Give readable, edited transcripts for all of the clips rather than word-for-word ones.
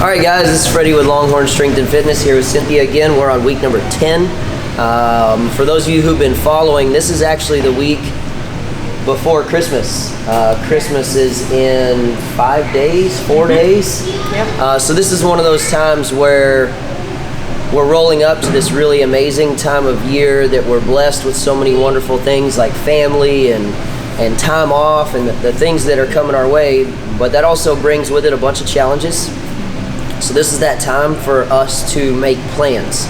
Alright guys, this is Freddie with Longhorn Strength and Fitness here with Cynthia again. We're on week number 10. For those of you who've been following, this is actually the week before Christmas. Christmas is in 5 days, 4 days. Yep. So this is one of those times where we're rolling up to this really amazing time of year that we're blessed with so many wonderful things like family and time off and the things that are coming our way, but that also brings with it a bunch of challenges. So this is that time for us to make plans.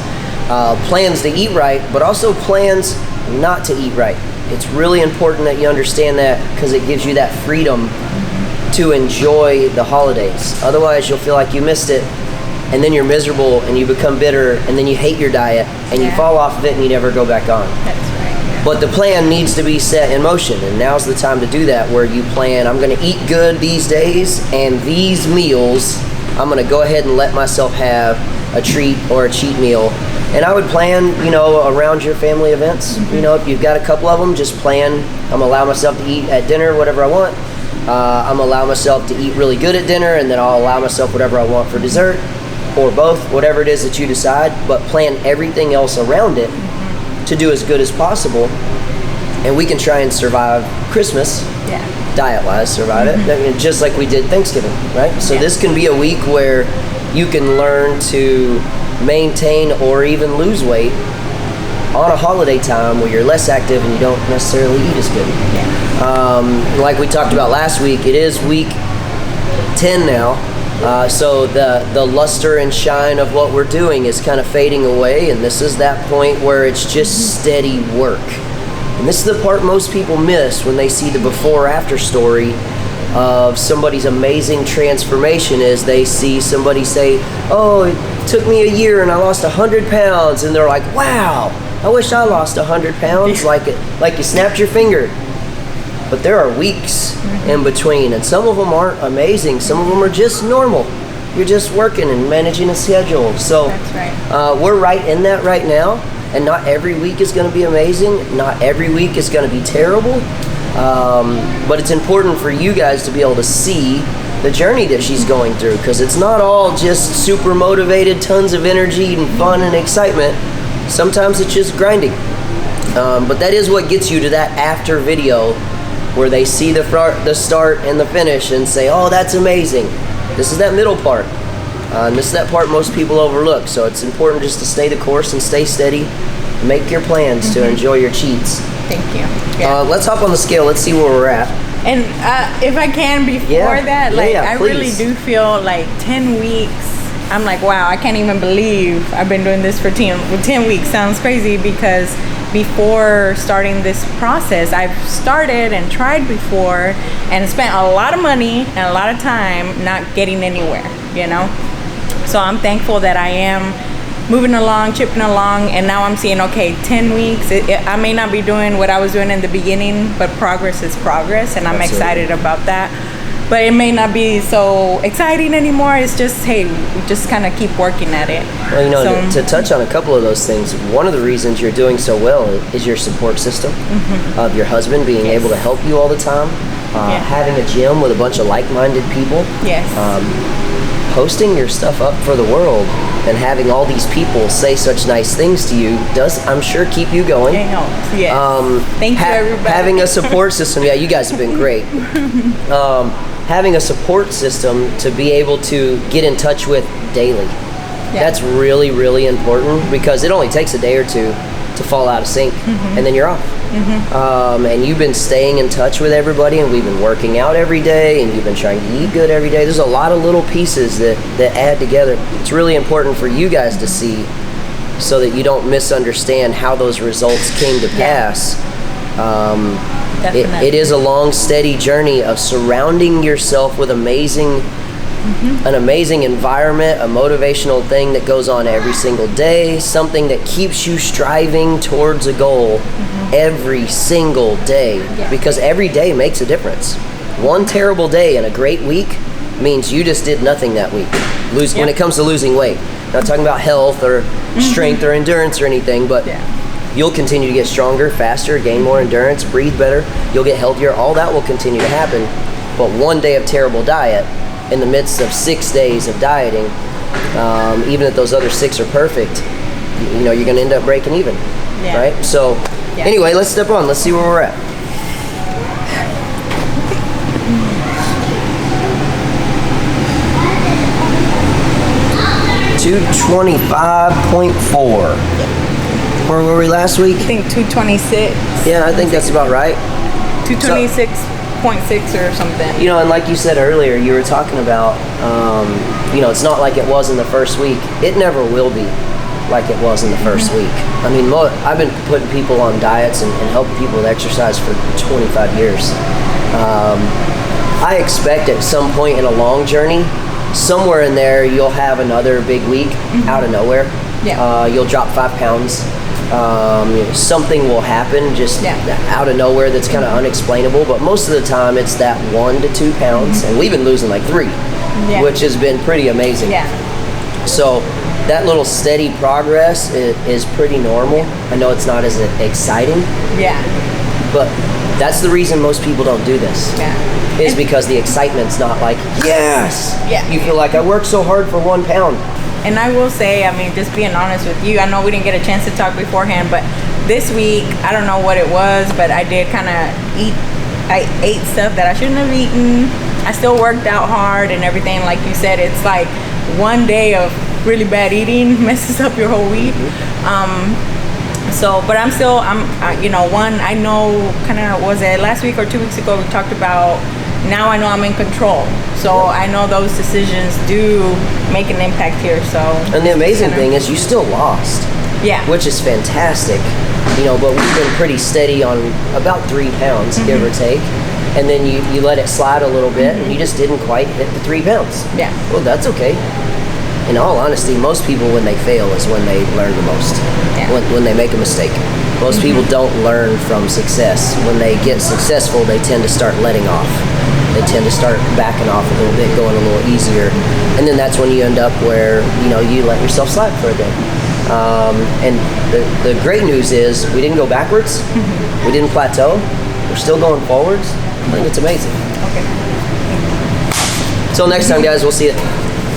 Plans to eat right, but also plans not to eat right. It's really important that you understand that because it gives you that freedom to enjoy the holidays. Otherwise, you'll feel like you missed it, and then you're miserable, and you become bitter, and then you hate your diet, and you fall off of it, and you never go back on. That's right. Yeah. But the plan needs to be set in motion, and now's the time to do that, where you plan, I'm going to eat good these days, and these meals, I'm going to go ahead and let myself have a treat or a cheat meal. And I would plan, around your family events. If you've got a couple of them, just plan, I'm going to allow myself to eat at dinner whatever I want. I'm going to allow myself to eat really good at dinner, and then I'll allow myself whatever I want for dessert, or both, whatever it is that you decide. But plan everything else around it to do as good as possible. And we can try and survive Christmas. Diet-wise, survive it. I mean, just like we did Thanksgiving, right? So this can be a week where you can learn to maintain or even lose weight on a holiday time where you're less active and you don't necessarily eat as good. Like we talked about last week, it is week 10 now. So the luster and shine of what we're doing is kind of fading away, and this is that point where it's just steady work. And this is the part most people miss when they see the before-after story of somebody's amazing transformation. Is they see somebody say, oh, it took me a year and I lost 100 pounds, and they're like, wow, I wish I lost 100 pounds like you snapped your finger. But there are weeks in between, and some of them aren't amazing. Some of them are just normal. You're just working and managing a schedule. So That's right. We're right in that right now. And not every week is going to be amazing. Not every week is going to be terrible. But it's important for you guys to be able to see the journey that she's going through, because it's not all just super motivated, tons of energy and fun and excitement. Sometimes it's just grinding. But that is what gets you to that after video where they see the start and the finish and say, oh, that's amazing. This is that middle part. And this is that part most people overlook. So it's important just to stay the course and stay steady. Make your plans to enjoy your cheats. Thank you. Yeah. Let's hop on the scale. Let's see where we're at. And if I can, before that, I really do feel like 10 weeks, I'm like, wow, I can't even believe I've been doing this for 10 weeks. Sounds crazy, because before starting this process, I've started and tried before and spent a lot of money and a lot of time not getting anywhere, So I'm thankful that I am moving along, chipping along, and now I'm seeing, okay, 10 weeks. I may not be doing what I was doing in the beginning, but progress is progress, and I'm excited about that. But it may not be so exciting anymore. It's just, hey, we just kind of keep working at it. Well, to touch on a couple of those things, one of the reasons you're doing so well is your support system of your husband being able to help you all the time, having a gym with a bunch of like-minded people. Yes. Posting your stuff up for the world and having all these people say such nice things to you does, I'm sure, keep you going. It helps, yes. Thank you, everybody. Having a support system, you guys have been great. Having a support system to be able to get in touch with daily. That's really, really important, because it only takes a day or two to fall out of sync, and then you're off. And you've been staying in touch with everybody, and we've been working out every day, and you've been trying to eat good every day. There's a lot of little pieces that add together. It's really important for you guys to see, so that you don't misunderstand how those results came to pass. It is a long, steady journey of surrounding yourself with an amazing environment, a motivational thing that goes on every single day, something that keeps you striving towards a goal every single day, because every day makes a difference. One terrible day in a great week means you just did nothing that week. When it comes to losing weight. Not talking about health or strength or endurance or anything, but you'll continue to get stronger, faster, gain more endurance, breathe better, you'll get healthier, all that will continue to happen. But one day of terrible diet in the midst of 6 days of dieting, even if those other 6 are perfect, you know, you're going to end up breaking even, right? So anyway, let's step on. Let's see where we're at. 225.4. Where were we last week? I think 226. Yeah, I think that's about right. 226.6 or something. You know, and like you said earlier, you were talking about, you know, it's not like it was in the first week. It never will be like it was in the first week. I mean, I've been putting people on diets and helping people with exercise for 25 years. I expect at some point in a long journey, somewhere in there, you'll have another big week out of nowhere. You'll drop 5 pounds. Something will happen just out of nowhere that's kind of unexplainable, but most of the time it's that 1 to 2 pounds, and we've been losing like 3, which has been pretty amazing. So that little steady progress is pretty normal. I know it's not as exciting, but that's the reason most people don't do this. Is because the excitement's not like, yes! You feel like, I worked so hard for 1 pound. And I will say, I mean, just being honest with you, I know we didn't get a chance to talk beforehand, but this week, I don't know what it was, but I did kind of I ate stuff that I shouldn't have eaten. I still worked out hard and everything. Like you said, it's like one day of really bad eating messes up your whole week. But I'm still, you know, I know kind of, was it last week or 2 weeks ago, we talked about, now I know I'm in control. So I know those decisions do make an impact here. So, and the amazing thing is you still lost. Which is fantastic. You know, but we've been pretty steady on about 3 pounds, give or take. And then you let it slide a little bit and you just didn't quite hit the 3 pounds. Well, that's okay. In all honesty, most people, when they fail, is when they learn the most. When they make a mistake. Most people don't learn from success. When they get successful, they tend to start letting off. They tend to start backing off a little bit, going a little easier. And then that's when you end up where, you know, you let yourself slide for a bit. And the great news is we didn't go backwards. We didn't plateau. We're still going forwards. I think it's amazing. Till next time, guys. We'll see you.